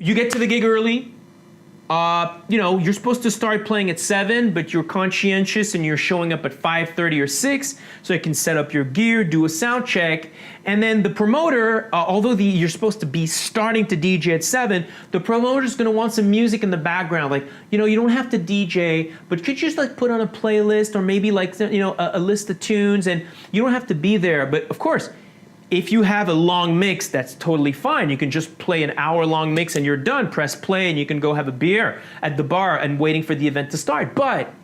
you get to the gig early. You know, you're supposed to start playing at 7, but you're conscientious and you're showing up at 5:30 or 6, so you can set up your gear, do a sound check, and then the promoter, although you're supposed to be starting to DJ at 7, the promoter's gonna want some music in the background, like, you know, you don't have to DJ, but could you just like put on a playlist or maybe like, you know, a list of tunes, and you don't have to be there, but of course, if you have a long mix, that's totally fine. You can just play an hour-long mix and you're done. Press play and you can go have a beer at the bar and waiting for the event to start. But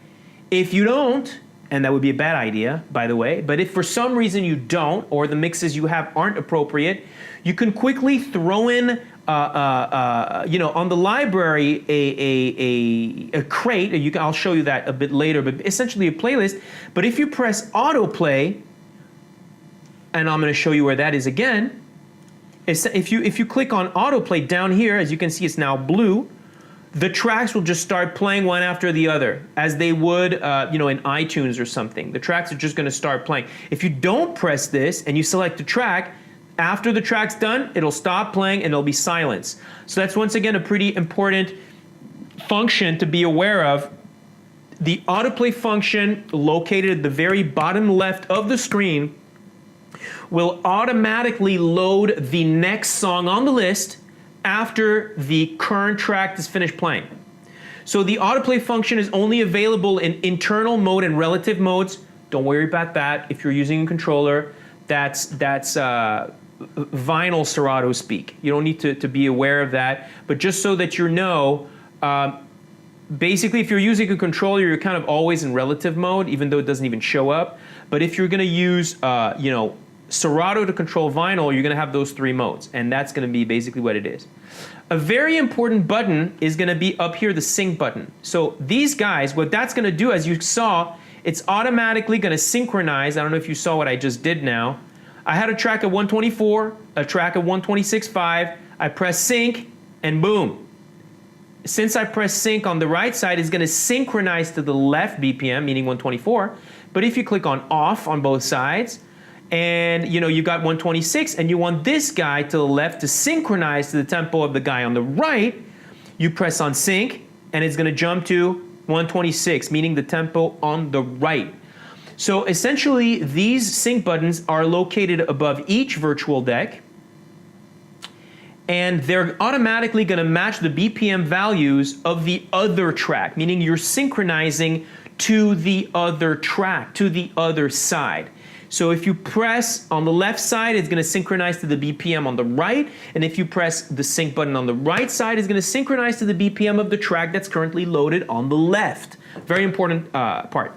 if you don't, and that would be a bad idea, by the way, but if for some reason you don't, or the mixes you have aren't appropriate, you can quickly throw in, you know, on the library a crate. I'll show you that a bit later, but essentially a playlist. But if you press autoplay, and I'm going to show you where that is again. If you click on autoplay down here, as you can see, it's now blue. The tracks will just start playing one after the other, as they would, you know, in iTunes or something. The tracks are just going to start playing. If you don't press this and you select the track, after the track's done, it'll stop playing and it'll be silence. So that's once again a pretty important function to be aware of. The autoplay function, located at the very bottom left of the screen, will automatically load the next song on the list after the current track is finished playing. So the autoplay function is only available in internal mode and relative modes. Don't worry about that if you're using a controller. That's vinyl Serato speak. You don't need to be aware of that. But just so that you know, basically if you're using a controller, you're kind of always in relative mode, even though it doesn't even show up. But if you're gonna use, you know, Serato to control vinyl, you're gonna have those 3 modes, and that's gonna be basically what it is. A very important button is gonna be up here, the sync button. So these guys, what that's gonna do, as you saw, it's automatically gonna synchronize. I don't know if you saw what I just did now. I had a track at 124, a track at 126.5, I press sync, and boom. Since I press sync on the right side, it's gonna synchronize to the left BPM, meaning 124, but if you click on off on both sides, and you know you got 126 and you want this guy to the left to synchronize to the tempo of the guy on the right, you press on sync and it's going to jump to 126, meaning the tempo on the right. So essentially these sync buttons are located above each virtual deck, and they're automatically going to match the BPM values of the other track, meaning you're synchronizing to the other track, to the other side. So if you press on the left side, it's gonna synchronize to the BPM on the right, and if you press the sync button on the right side, it's gonna synchronize to the BPM of the track that's currently loaded on the left. Very important part.